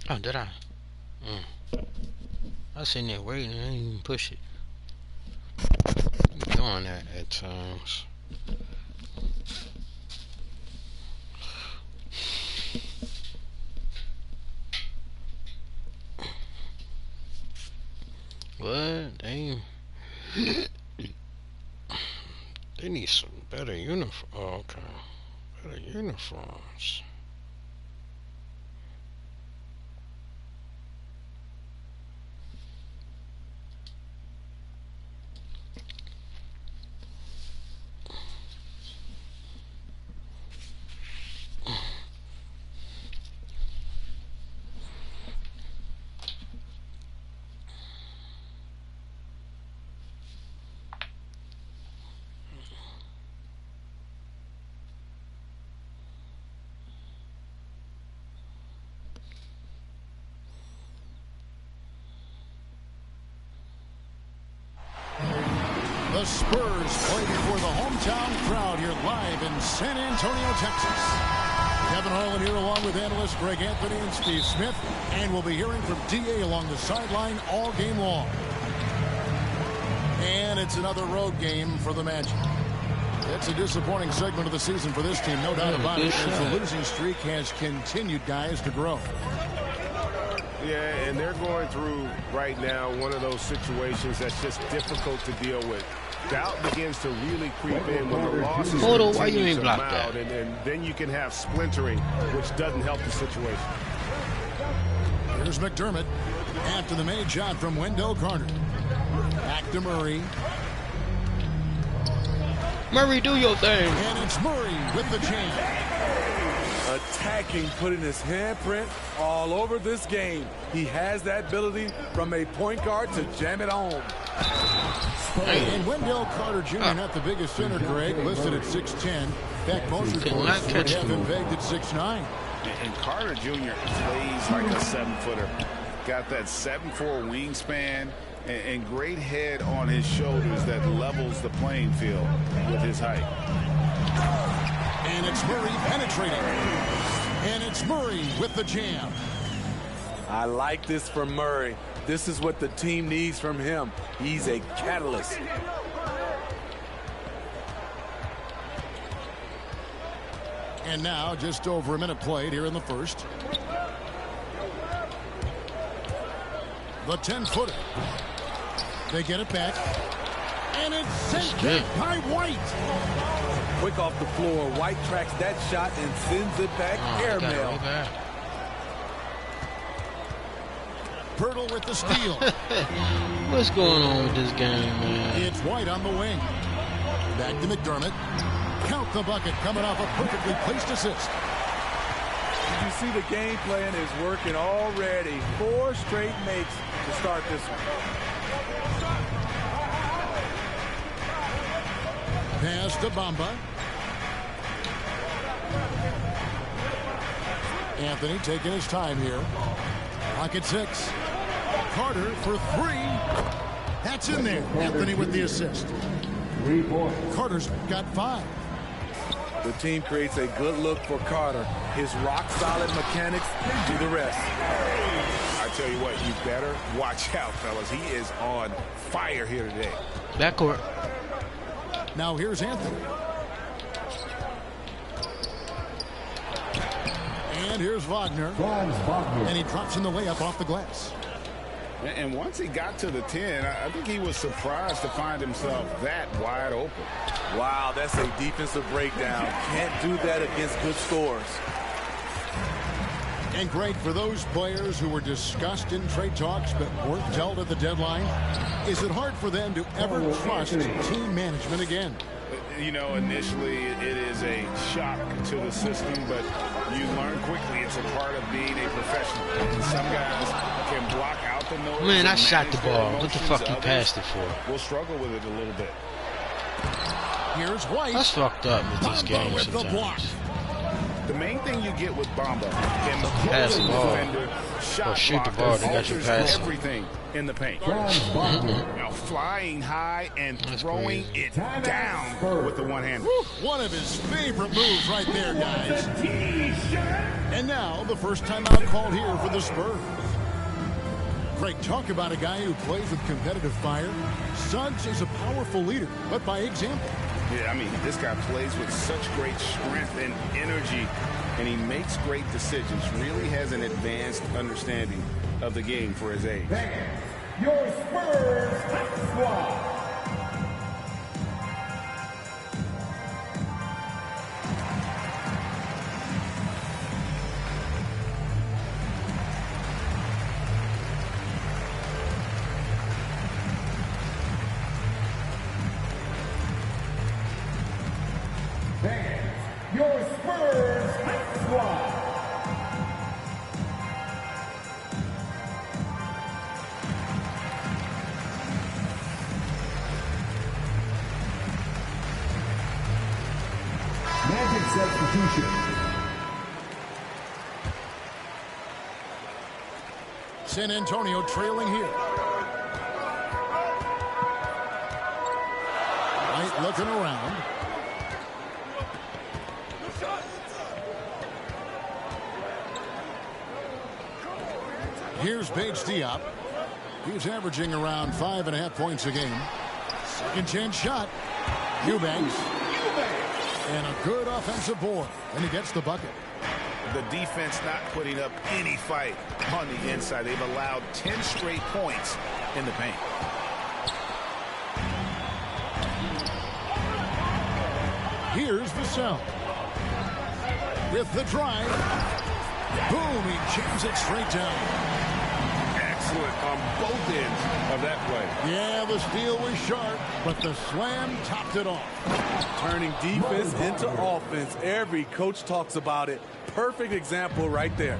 Oh, did I? I was sitting there waiting and I didn't even push it. I'm doing that at times. What? They need some better uniforms. Oh, okay. Better uniforms. The Spurs play before the hometown crowd here live in San Antonio, Texas. Kevin Harlan here along with analysts Greg Anthony and Steve Smith. And we'll be hearing from D.A. along the sideline all game long. And it's another road game for the Magic. It's a disappointing segment of the season for this team, no doubt about it, as the losing streak has continued, guys, to grow. Yeah, and they're going through right now one of those situations that's just difficult to deal with. Doubt begins to really creep in when the losses why you ain't blocked that? And then you can have splintering, which doesn't help the situation. Here's McDermott after the made shot from Wendell Carter. Back to Murray. Murray, do your thing. And it's Murray with the jam. Attacking, putting his handprint all over this game. He has that ability from a point guard to jam it home. And Wendell Carter Jr. not the biggest center, Greg, listed at 6'10". In fact, most reports would have him pegged at 6'9". And Carter Jr. plays like a 7-footer. Got that 7'4" wingspan and great head on his shoulders that levels the playing field with his height. And it's Murray penetrating. And it's Murray with the jam. I like this from Murray. This is what the team needs from him. He's a catalyst. And now just over a minute played here in the first. The 10-footer. They get it back. And it's sent back by White. Quick off the floor. White tracks that shot and sends it back airmail. Pirtle with the steal. What's going on with this game, man? It's White on the wing. Back to McDermott. Count the bucket coming off a perfectly placed assist. You see the game plan is working already. 4 straight makes to start this one. Pass to Bamba. Anthony taking his time here. Pocket 6. Carter for 3. That's in there. Anthony with the assist. Carter's got 5. The team creates a good look for Carter. His rock-solid mechanics do the rest. I tell you what, you better watch out, fellas. He is on fire here today. Backcourt. Now here's Anthony. And here's Wagner. And he drops in the layup off the glass. And once he got to the 10, I think he was surprised to find himself that wide open. Wow, that's a defensive breakdown. Can't do that against good scores. And Greg, for those players who were discussed in trade talks but weren't dealt at the deadline, is it hard for them to ever trust team management again? You know, initially it is a shock to the system, but you learn quickly it's a part of being a professional. And some guys can block out the noise. Man, I shot the ball. What the fuck you passed it for? We'll struggle with it a little bit. Here's White. That's fucked up with these games with the block. sometimes. The main thing you get with Bamba and the Pass the ball. defender, shot Or shoot the blocker, ball, they got you alters passing. everything in the paint. Now flying high and throwing it down with the one hand. One of his favorite moves right there, guys. And now the first timeout called here for the Spurs. Greg, talk about a guy who plays with competitive fire. Suggs is a powerful leader, but by example. Yeah, I mean, this guy plays with such great strength and energy, and he makes great decisions. Really has an advanced understanding of the game for his age. Your Spurs squad. Your Spurs squad. Magic substitution. San Antonio trailing here. White looking around. Here's Paige Diop. He's averaging around 5.5 points a game. Second chance shot. Eubanks. And a good offensive board. And he gets the bucket. The defense not putting up any fight on the inside. They've allowed 10 straight points in the paint. Here's Vassell. With the drive. Boom, he jams it straight down. Excellent on both ends of that play. Yeah, the steal was sharp, but the slam topped it off. Turning defense into offense. Every coach talks about it. Perfect example right there.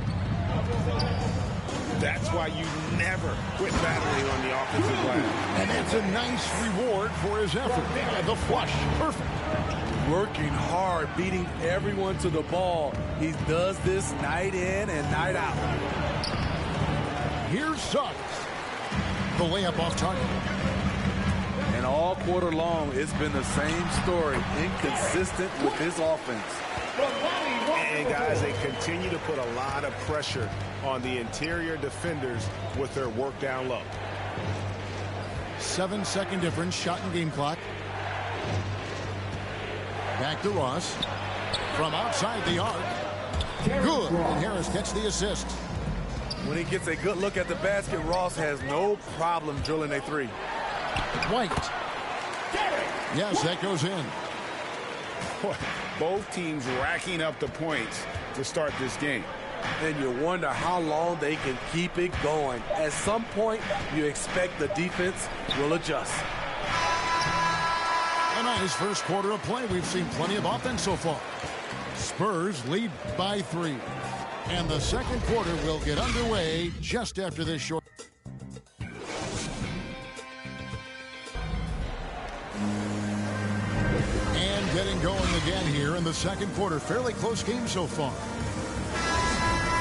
That's why you never quit battling on the offensive glass. And it's a nice reward for his effort. And the flush, perfect. Working hard, beating everyone to the ball. He does this night in and night out. Here's Suggs. The layup off target. And all quarter long, it's been the same story. Inconsistent with his offense. And guys, they continue to put a lot of pressure on the interior defenders with their work down low. 7-second difference, shot and game clock. Back to Ross. From outside the arc. Good. And Harris gets the assist. When he gets a good look at the basket, Ross has no problem drilling a three. White. Yes, that goes in. Both teams racking up the points to start this game. And you wonder how long they can keep it going. At some point, you expect the defense will adjust. A nice first quarter of play. We've seen plenty of offense so far. Spurs lead by 3. And the second quarter will get underway just after this short. And getting going again here in the second quarter. Fairly close game so far.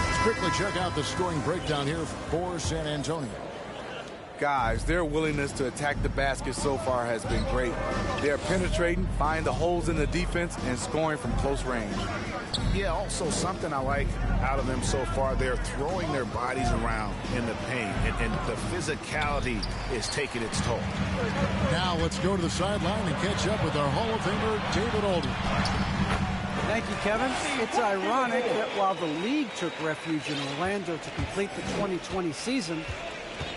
Let's quickly check out the scoring breakdown here for San Antonio. Guys, their willingness to attack the basket so far has been great. They're penetrating, finding the holes in the defense, and scoring from close range. Yeah, also something I like out of them so far, they're throwing their bodies around in the paint, and the physicality is taking its toll. Now let's go to the sideline and catch up with our Hall of Famer, David Aldridge. Thank you, Kevin. It's ironic that while the league took refuge in Orlando to complete the 2020 season,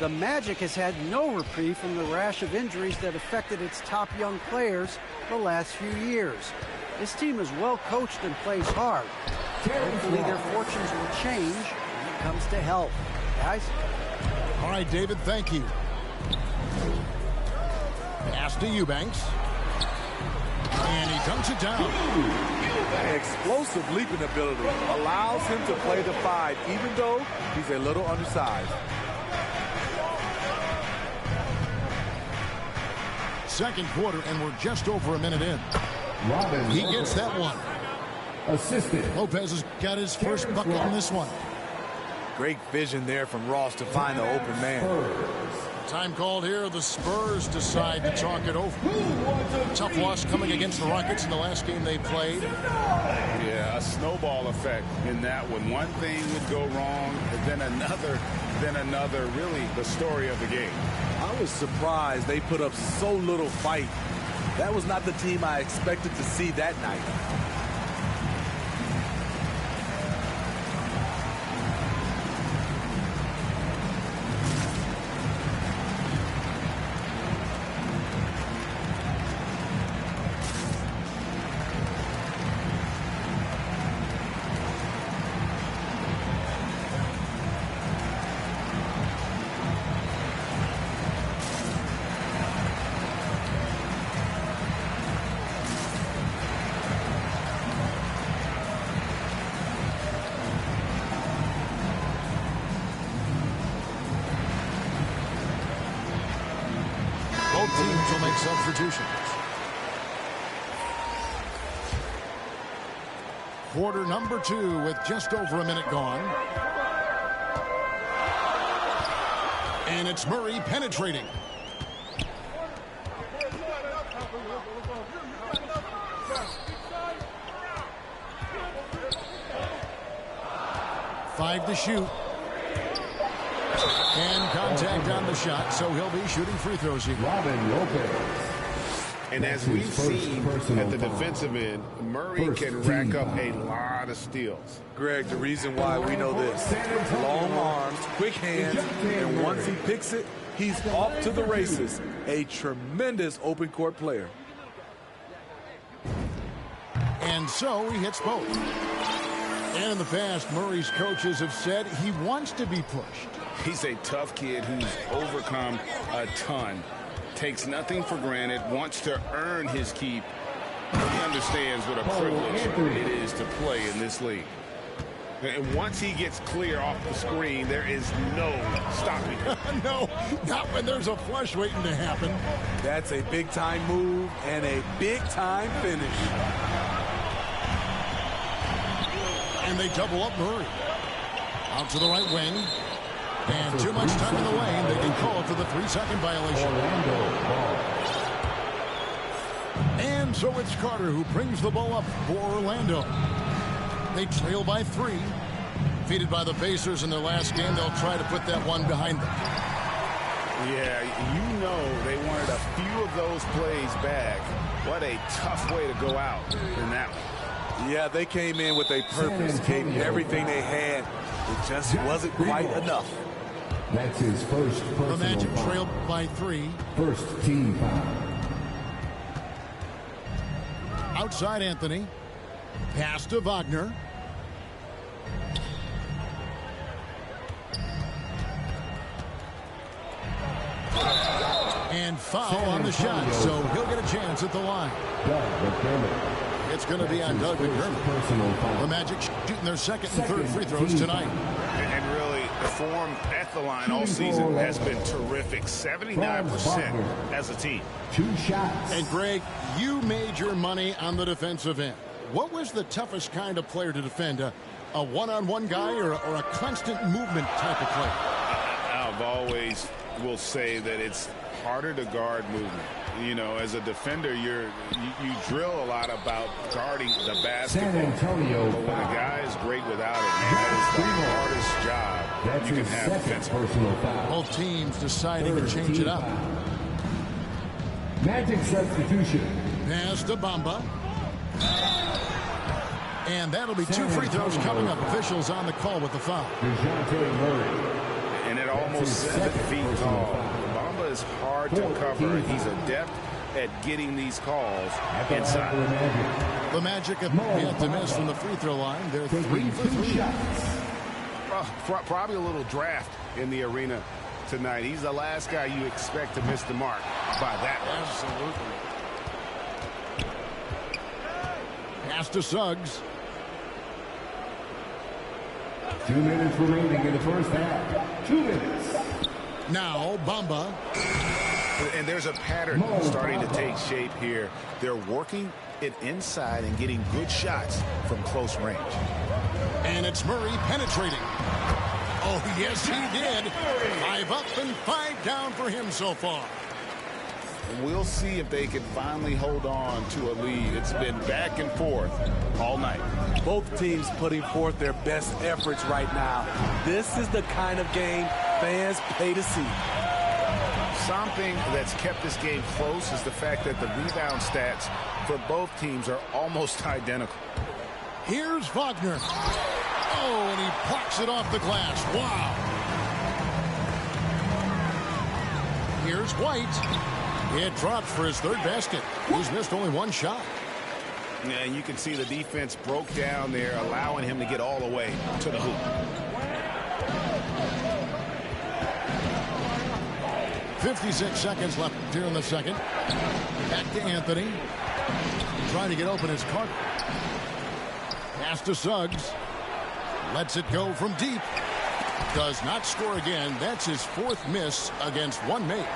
the Magic has had no reprieve from the rash of injuries that affected its top young players the last few years. This team is well coached and plays hard. Hopefully their fortunes will change when it comes to health. Guys? All right, David, thank you. Pass to Eubanks. And he dunks it down. Explosive leaping ability allows him to play the 5, even though he's a little undersized. Second quarter, and we're just over a minute in. He gets that one. Assistant. Lopez has got his first bucket in this one. Great vision there from Ross to find the open man. Time called here. The Spurs decide to talk it over. Tough loss coming against the Rockets in the last game they played. Yeah, a snowball effect in that one. One thing would go wrong, then another. Really the story of the game. I was surprised they put up so little fight. That was not the team I expected to see that night. Both teams will make substitutions. Quarter number 2 with just over a minute gone. And it's Murray penetrating. Five to shoot. And contact on the shot, so he'll be shooting free throws here. Robin Lopez. And as we've seen at the defensive end, Murray can rack up a lot of steals. Greg, the reason why we know this: long arms, quick hands, and once he picks it, he's off to the races. A tremendous open court player. And so he hits both. And in the past, Murray's coaches have said he wants to be pushed. He's a tough kid who's overcome a ton. Takes nothing for granted, wants to earn his keep. He understands what a privilege it is to play in this league. And once he gets clear off the screen, there is no stopping him. No, not when there's a flush waiting to happen. That's a big-time move and a big-time finish. And they double up Murray. Out to the right wing. And too much time in the lane. They get called for the 3-second violation. And so it's Carter who brings the ball up for Orlando. They trail by 3. Defeated by the Pacers in their last game, they'll try to put that one behind them. Yeah, you know they wanted a few of those plays back. What a tough way to go out in that one. Yeah, they came in with a purpose, gave everything they had. It just wasn't quite enough. That's his first personal The Magic foul. trailed by 3. First team foul. Outside Anthony. Pass to Wagner. And foul on the shot, so he'll get a chance at the line. Doug McDermott. It's going to be on Doug McDermott. Personal foul. The Magic shooting their second and third free throws tonight. And really, the form at the line all season has been terrific. 79% as a team. 2 shots. And Greg, you made your money on the defensive end. What was the toughest kind of player to defend? A one-on-one guy or a constant movement type of player? I've always will say that it's harder to guard movement. You know, as a defender, you drill a lot about guarding the basketball. San Antonio. But when a guy is great without it, man, that is the hardest job That's you can his have second defensively. personal foul. Both teams deciding to change it up. Magic substitution. Pass to Bamba. And that'll be 2 free throws coming up. Officials on the call with the foul. DeJounte Murray. And it almost 7 feet tall. Bamba is hard to cover. He's adept at getting these calls inside. The Magic have yet to miss from the free throw line. They're 3 for 3. Probably a little draft in the arena tonight. He's the last guy you expect to miss the mark by that much. Absolutely. Pass to Suggs. 2 minutes remaining in the first half. 2 minutes. Now Bamba. And there's a pattern starting to take shape here. They're working it inside and getting good shots from close range. And it's Murray penetrating. Oh, yes, he did. 5 up and 5 down for him so far. We'll see if they can finally hold on to a lead. It's been back and forth all night. Both teams putting forth their best efforts right now. This is the kind of game fans pay to see. Something that's kept this game close is the fact that the rebound stats for both teams are almost identical. Here's Wagner. Oh, and he plucks it off the glass. Wow. Here's White. It drops for his 3rd basket. He's missed only 1 shot. Yeah, and you can see the defense broke down there, allowing him to get all the way to the hoop. 56 seconds left here in the second. Back to Anthony. Trying to get open is Carter. Pass to Suggs. Lets it go from deep. Does not score again. That's his 4th miss against 1 make.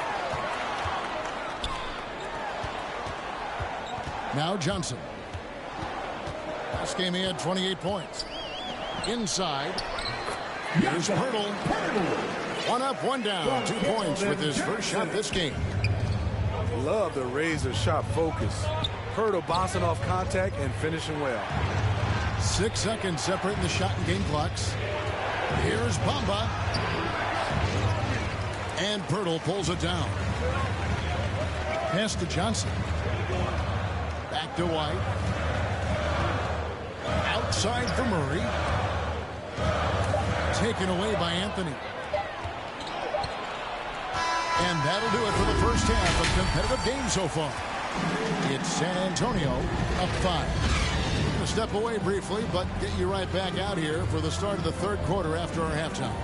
Now Johnson. Last game he had 28 points. Inside. Here's Pirtle. 1 up, 1 down. 2 points with his first shot this game. Love the razor sharp focus. Pirtle bouncing off contact and finishing well. 6 seconds separating the shot and game clocks. Here's Bamba. And Pirtle pulls it down. Pass to Johnson. Back to White. Outside for Murray. Taken away by Anthony. And that'll do it for the first half of competitive game so far. It's San Antonio up 5. We're going to step away briefly, but get you right back out here for the start of the 3rd quarter after our halftime.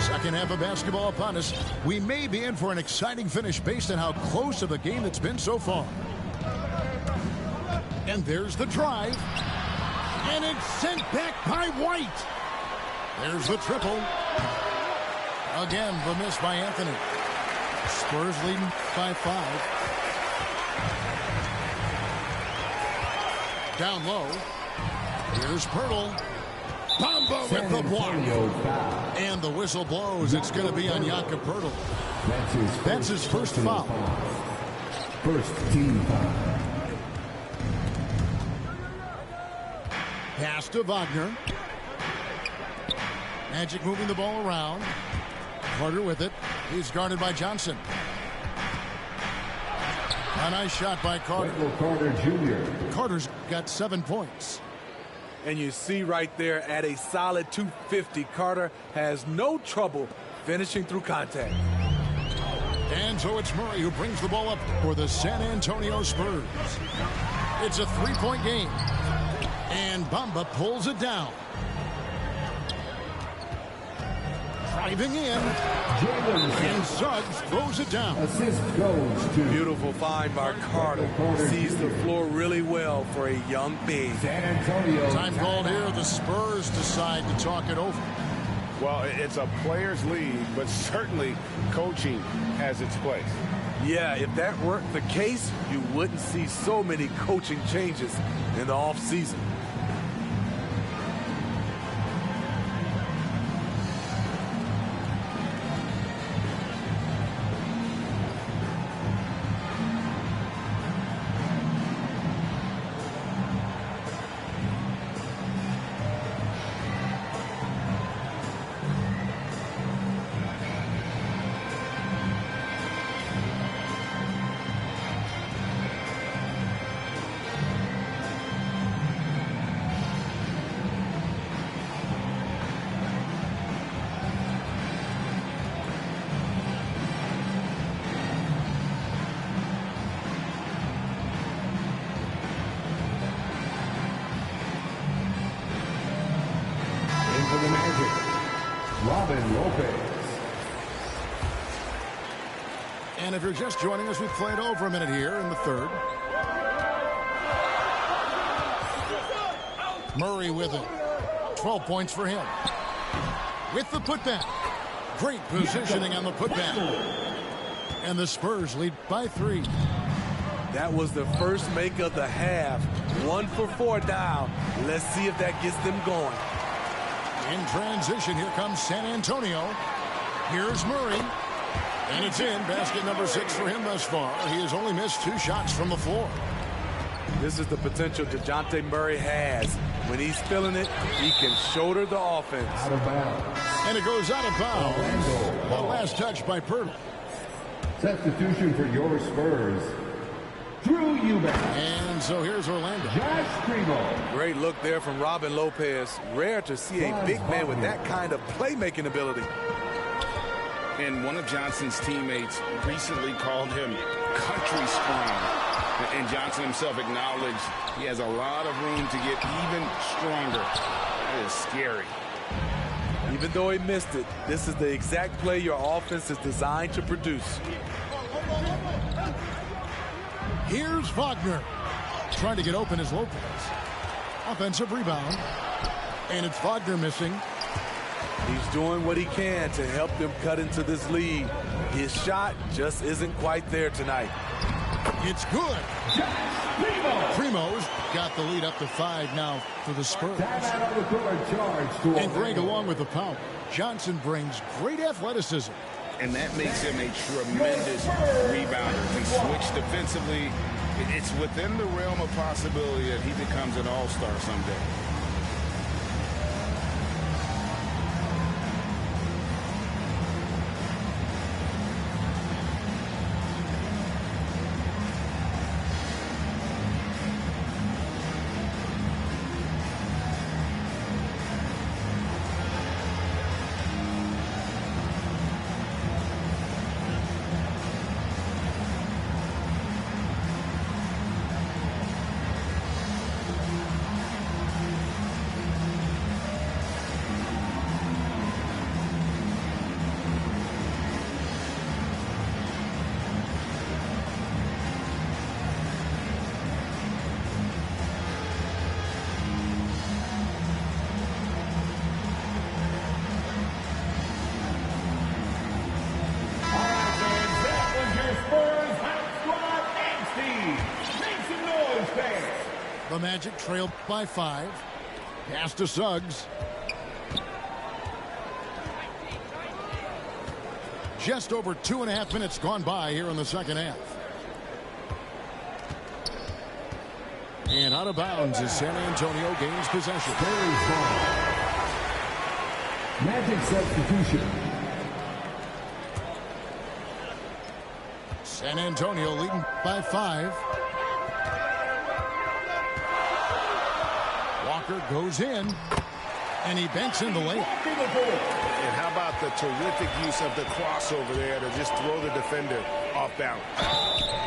Second half of basketball upon us. We may be in for an exciting finish based on how close of the game it's been so far. And there's the drive. And it's sent back by White. There's the triple. Again, the miss by Anthony. Spurs leading by 5. Down low. Here's Pirtle. Bamba with the block. And the whistle blows. It's going to be on Jakob Pirtle. That's his first foul. First team foul. Pass to Wagner. Magic moving the ball around. Carter with it. He's guarded by Johnson. A nice shot by Carter. Michael Carter Jr. Carter's got 7 points. And you see right there at a solid 250, Carter has no trouble finishing through contact. And so it's Murray who brings the ball up for the San Antonio Spurs. It's a 3-point game. And Bamba pulls it down. Driving in. And Suggs throws it down. Assist goes to Beautiful find by Carter. Sees the floor really well for a young big. San Antonio. Time called here. The Spurs decide to talk it over. Well, it's a player's league, but certainly coaching has its place. Yeah, if that weren't the case, you wouldn't see so many coaching changes in the offseason. For the Magic, Robin Lopez. And if you're just joining us, we've played over a minute here in the 3rd. Murray with it. 12 points for him. With the putback. Great positioning on the putback. And the Spurs lead by 3. That was the first make of the half. 1 for 4 down. Let's see if that gets them going. In transition, here comes San Antonio. Here's Murray. And it's in. Basket number 6 for him thus far. He has only missed 2 shots from the floor. This is the potential DeJounte Murray has. When he's feeling it, he can shoulder the offense. Out of bounds. And it goes out of bounds. The last touch by Purtle. Substitution for your Spurs, Drew Eubanks. And so here's Orlando. Josh Primo. Great look there from Robin Lopez. Rare to see a big man with that kind of playmaking ability. And one of Johnson's teammates recently called him country strong. And Johnson himself acknowledged he has a lot of room to get even stronger. That is scary. Even though he missed it, this is the exact play your offense is designed to produce. Here's Wagner. Trying to get open is Lopez. Offensive rebound. And it's Wagner missing. He's doing what he can to help them cut into this lead. His shot just isn't quite there tonight. It's good. Primo's got the lead up to 5 now for the Spurs. And Greg along with the power. Johnson brings great athleticism. And that makes him a tremendous rebounder. Can switch defensively. It's within the realm of possibility that he becomes an all-star someday. The Magic trailed by 5. Pass to Suggs. Just over 2.5 minutes gone by here in the second half. And out of bounds as San Antonio gains possession. Magic substitution. San Antonio leading by 5. Walker goes in, and he banks in the layup. And how about the terrific use of the crossover there to just throw the defender off balance.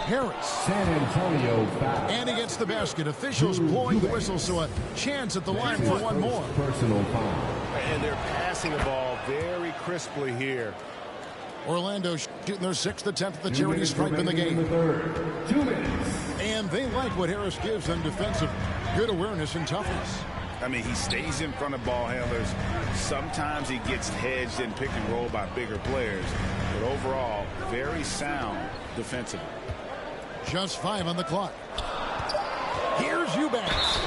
Harris. San Antonio foul. And he gets the basket. Officials blowing the whistle, so a chance at the line for one more. Personal foul. And they're passing the ball very crisply here. Orlando shooting their 6th attempt at the charity stripe in the game. 2 minutes. And they like what Harris gives them defensive. Good awareness and toughness. I mean, he stays in front of ball handlers. Sometimes he gets hedged in pick and roll by bigger players. But overall, very sound defensively. Just 5 on the clock. Here's Eubanks.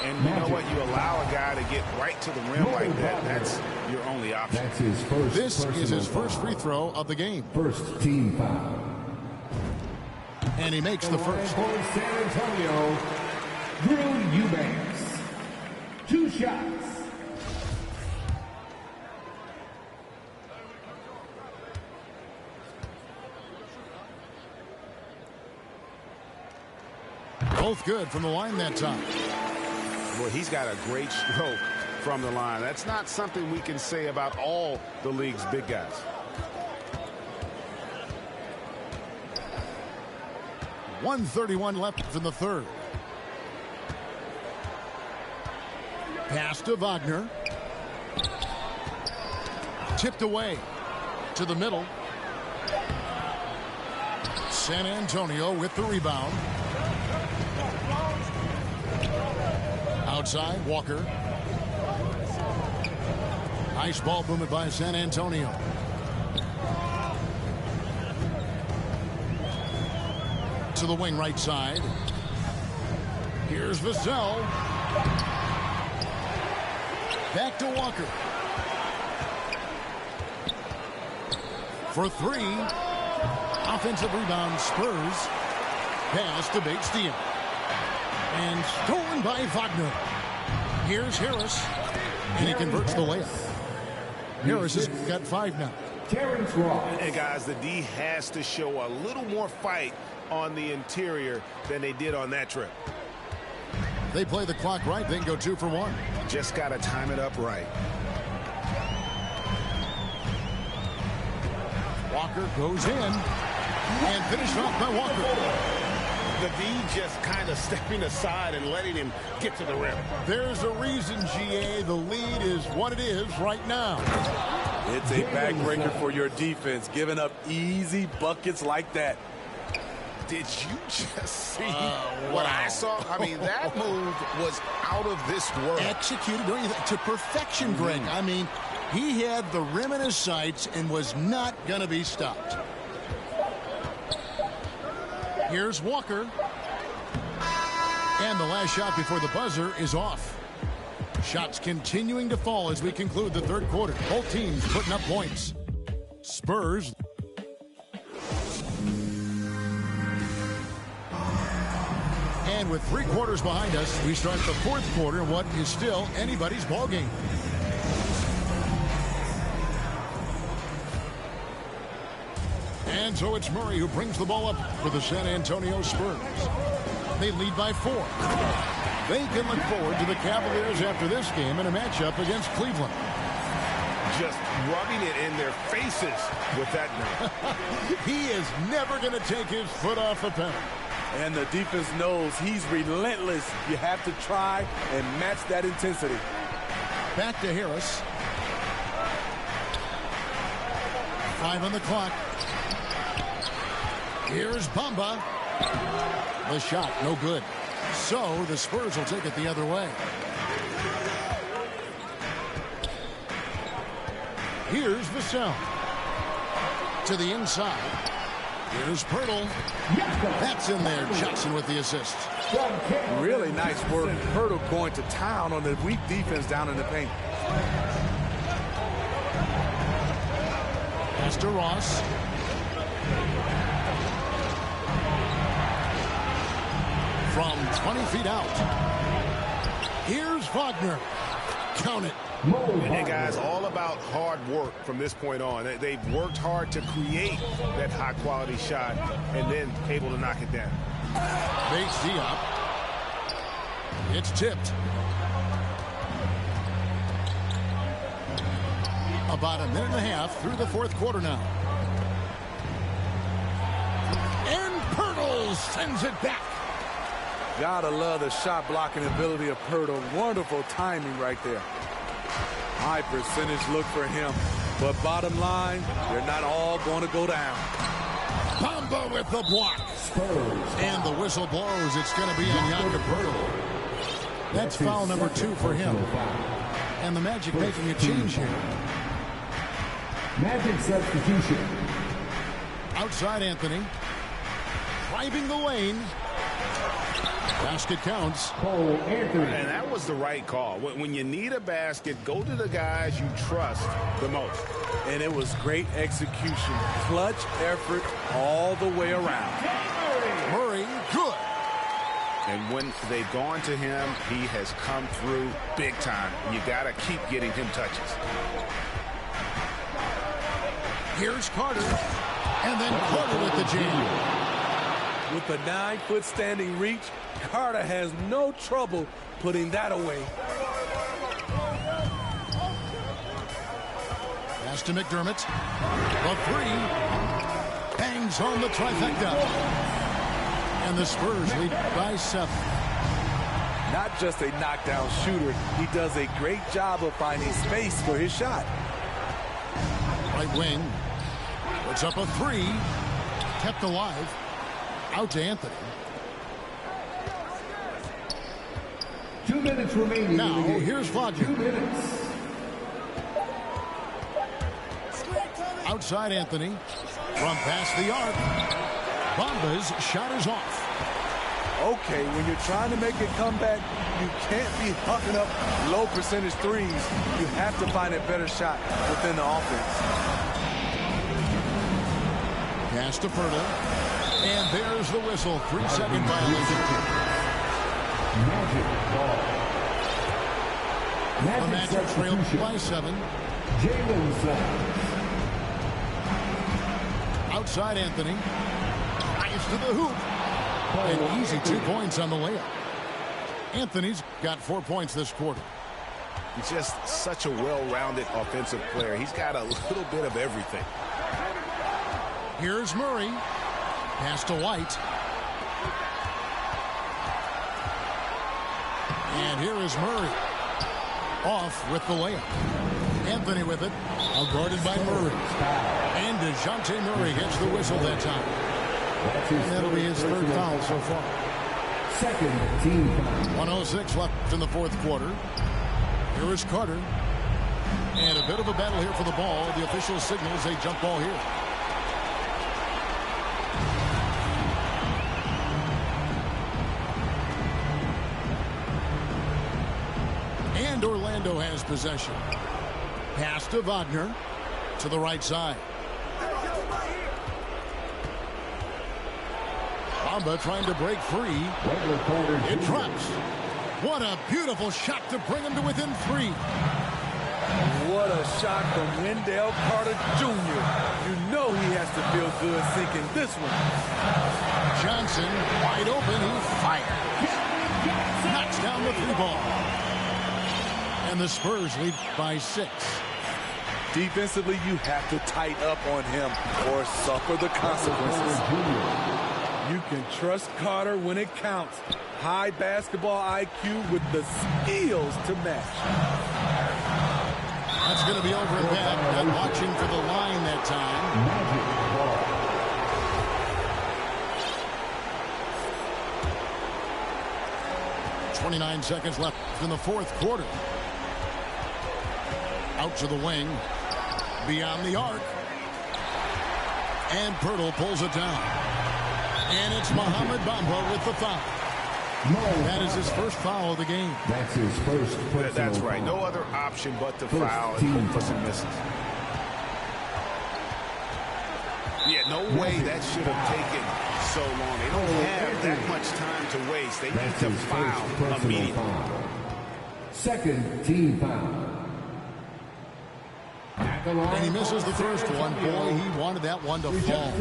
And you know what? You allow a guy to get right to the rim like that. That's your only option. That's his first. This is his first free throw of the game. First team foul. And he makes the first. For San Antonio, Drew Eubanks. 2 shots. Both good from the line that time. Boy, he's got a great stroke from the line. That's not something we can say about all the league's big guys. .131 left in the third. Pass to Wagner. Tipped away to the middle. San Antonio with the rebound. Outside, Walker. Nice ball movement by San Antonio. To the wing right side. Here's Vassell. Back to Walker. For three. Offensive rebound, Spurs. Pass to Bates-Diop. And stolen by Wagner. Here's Harris. And he converts the layup. Harris has got 5 now. And guys, the D has to show a little more fight on the interior than they did on that trip. They play the clock right, then go 2 for 1. Just got to time it up right. Walker goes in and finished off by Walker. The D just kind of stepping aside and letting him get to the rim. There's a reason, GA, the lead is what it is right now. It's a backbreaker for your defense, giving up easy buckets like that. Did you just see what I saw? I mean, that move was out of this world. Executed to perfection, Greg. I mean, he had the rim in his sights and was not going to be stopped. Here's Walker. And the last shot before the buzzer is off. Shots continuing to fall as we conclude the third quarter. Both teams putting up points. Spurs. And with 3 quarters behind us, we start the fourth quarter in what is still anybody's ballgame. And so it's Murray who brings the ball up for the San Antonio Spurs. They lead by 4. They can look forward to the Cavaliers after this game in a matchup against Cleveland. Just rubbing it in their faces with that move. He is never going to take his foot off the pedal. And the defense knows he's relentless. You have to try and match that intensity. Back to Harris. 5 on the clock. Here's Bamba. The shot, no good. So the Spurs will take it the other way. Here's Vassell. To the inside. Here's Pirtle. That's in there. Johnson with the assist. Really nice work. Pirtle going to town on the weak defense down in the paint. Pass to Ross. From 20 feet out. Here's Wagner. Count it. And guys, all about hard work from this point on. They've worked hard to create that high-quality shot and then able to knock it down. Bates-Diop. It's tipped. About a minute and a half through the fourth quarter now. And Pirtle sends it back. Gotta love the shot blocking ability of Pirtle. Wonderful timing right there. High percentage look for him. But bottom line, they're not all going to go down. Bamba with the block. And the whistle blows. It's going to be on Jakob Pirtle. That's foul number 2 for him. And the Magic making a change here. Magic substitution. Outside Anthony. Driving the lane. Basket counts. And that was the right call. When you need a basket, go to the guys you trust the most. And it was great execution. Clutch effort all the way around. Murray, good. And when they've gone to him, he has come through big time. You got to keep getting him touches. Here's Carter. And then Carter with the jam. With the 9-foot standing reach, Carter has no trouble putting that away. Pass to McDermott. The 3. Bangs home the trifecta. And the Spurs lead by 7. Not just a knockdown shooter, he does a great job of finding space for his shot. Right wing. Puts up a 3. Kept alive. Out to Anthony. 2 minutes remaining. Now, here's Wagner. 2 minutes. Outside Anthony. From past the arc. Bamba's shot is off. Okay, when you're trying to make a comeback, you can't be hucking up low percentage threes. You have to find a better shot within the offense. Pass to Ferta. And there's the whistle. 3-second violation. Magic ball. The Magic trail by 7. Jalen Suggs. Outside Anthony. Drives to the hoop. An easy 2 points on the layup. Anthony's got 4 points this quarter. He's just such a well-rounded offensive player. He's got a little bit of everything. Here's Murray. Pass to White. And here is Murray. Off with the layup. Anthony with it. Guarded by Murray. And DeJounte Murray gets the whistle that time. And that'll be his third foul so far. Second team foul. 1:06 left in the fourth quarter. Here is Carter. And a bit of a battle here for the ball. The official signals a jump ball here. And Orlando has possession. Pass to Wagner to the right side. Bamba trying to break free. It drops. What a beautiful shot to bring him to within 3. What a shot from Wendell Carter Jr. You know he has to feel good sinking this one. Johnson wide open. He fires. Knocks down the 3 ball. And the Spurs lead by 6. Defensively, you have to tighten up on him or suffer the consequences. You can trust Carter when it counts. High basketball IQ with the skills to match. That's going to be over and back. Not watching for the line that time. 29 seconds left in the fourth quarter. Out to the wing. Beyond the arc. And Pirtle pulls it down. And it's Mohamed Bamba with the foul. That is his first foul of the game. That's his first personal That's right. foul. No other option but to First foul team and hope for foul. some misses. Yeah, no way that should have taken so long. They don't have that much time to waste. They need That's to his first foul personal immediately. foul. Second team foul. And he misses the first one. Boy, he wanted that one to fall.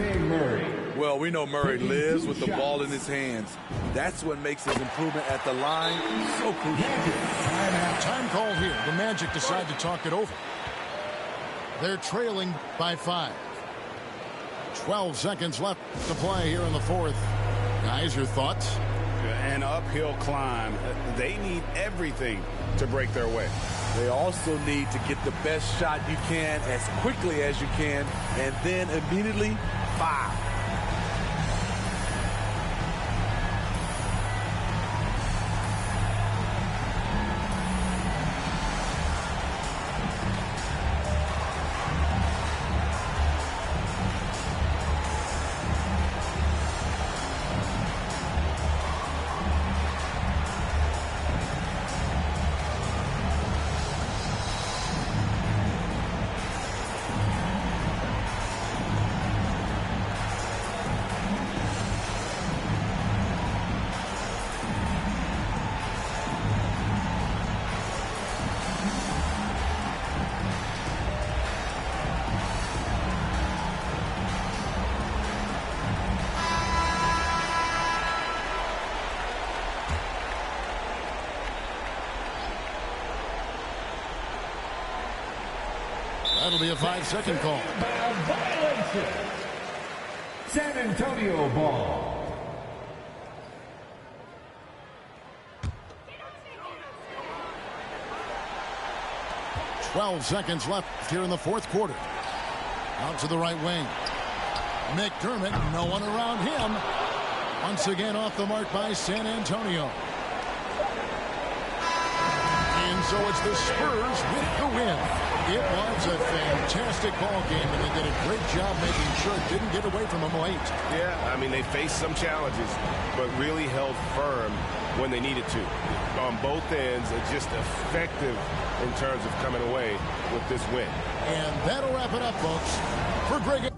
Well, we know Murray lives with the ball in his hands. That's what makes his improvement at the line so crucial. Time call here. The Magic decide to talk it over. They're trailing by 5. 12 seconds left to play here in the fourth. Guys, your thoughts? An uphill climb. They need everything to break their way. They also need to get the best shot you can as quickly as you can, and then immediately foul. That'll be a 5-second call. San Antonio ball. Twelve seconds left here in the fourth quarter. Out to the right wing. McDermott, no one around him. Once again off the mark by San Antonio. And so it's the Spurs with the win It was a fantastic ball game, and they did a great job making sure it didn't get away from them late. Yeah, I mean, they faced some challenges, but really held firm when they needed to. On both ends, just effective in terms of coming away with this win. And that'll wrap it up, folks. For Greg...